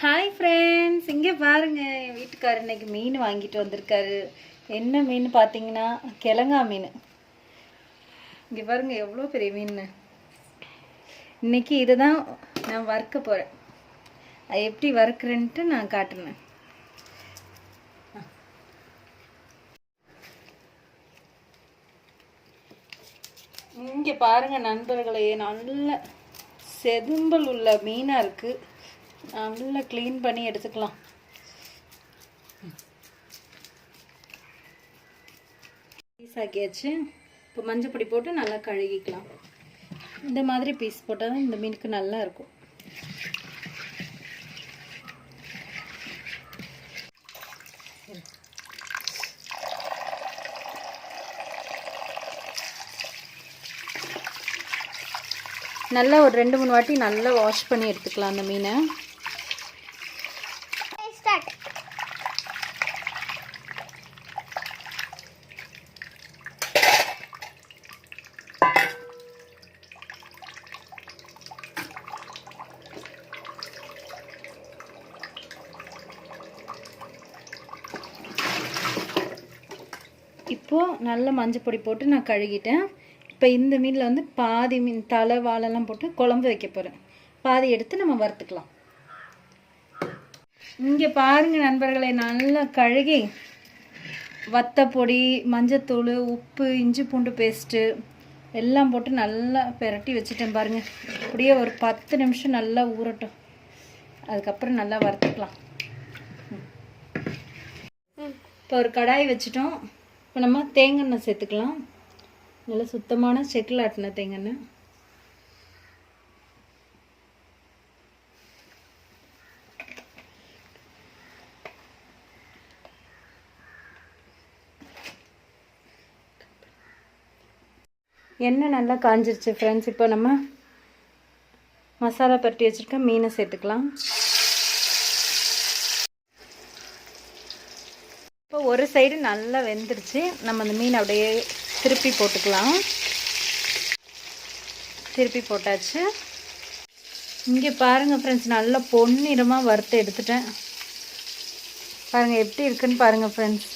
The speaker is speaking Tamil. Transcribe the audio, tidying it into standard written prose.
ஹாய் ஃப்ரெண்ட்ஸ், இங்கே பாருங்கள். என் வீட்டுக்காரர் இன்னைக்கு மீன் வாங்கிட்டு வந்திருக்காரு. என்ன மீன் பார்த்தீங்கன்னா கிழங்கா மீன். இங்கே பாருங்கள் எவ்வளோ பெரிய மீன். இன்னைக்கு இதை தான் நான் வறுக்க போகிறேன். அது எப்படி வறுக்கிறேன்ட்டு நான் காட்டுனேன். இங்கே பாருங்கள் நண்பர்களே, நல்ல செதும்பல் உள்ள மீனாக இருக்குது. நல்லா க்ளீன் பண்ணி எடுத்துக்கலாம். பீஸ் ஆக்கியாச்சு. இப்போ மஞ்சள் பொடி போட்டு நல்லா கழுகிக்கலாம். இந்த மாதிரி பீஸ் போட்டால் தான் இந்த மீனுக்கு நல்லா இருக்கும். நல்லா ஒரு 2-3 வாட்டி நல்லா வாஷ் பண்ணி எடுத்துக்கலாம் அந்த மீனை. இப்போது நல்ல மஞ்சள் பொடி போட்டு நான் கழுகிட்டேன். இப்போ இந்த மீனில் வந்து பாதி மீன் தலை வாழெல்லாம் போட்டு குழம்பு வைக்க போகிறேன். பாதி எடுத்து நம்ம வறுத்துக்கலாம். இங்கே பாருங்கள் நண்பர்களை, நல்லா கழுகி வத்தப்பொடி, மஞ்சத்தூள், உப்பு, இஞ்சி பூண்டு பேஸ்ட்டு எல்லாம் போட்டு நல்லா பெரட்டி வச்சுட்டேன். பாருங்கள், அப்படியே ஒரு 10 நிமிஷம் நல்லா ஊறட்டும். அதுக்கப்புறம் நல்லா வறுத்துக்கலாம். இப்போ ஒரு கடாய் வச்சுட்டோம். இப்போ நம்ம தேங்காய் சேர்த்துக்கலாம். நல்லா சுத்தமான செக்கில் ஆட்டின தேங்காய். எண்ணெய் நல்லா காஞ்சிருச்சு ஃப்ரெண்ட்ஸ். இப்போ நம்ம மசாலா பரட்டி வச்சுருக்க மீனை சேர்த்துக்கலாம். இப்போ ஒரு சைடு நல்லா வெந்துருச்சு. நம்ம அந்த மீன் அப்படியே திருப்பி போட்டுக்கலாம். திருப்பி போட்டாச்சு. இங்கே பாருங்கள் ஃப்ரெண்ட்ஸ், நல்லா பொன்னிறமாக வறுத்து எடுத்துட்டேன். பாருங்கள் எப்படி இருக்குன்னு பாருங்கள் ஃப்ரெண்ட்ஸ்.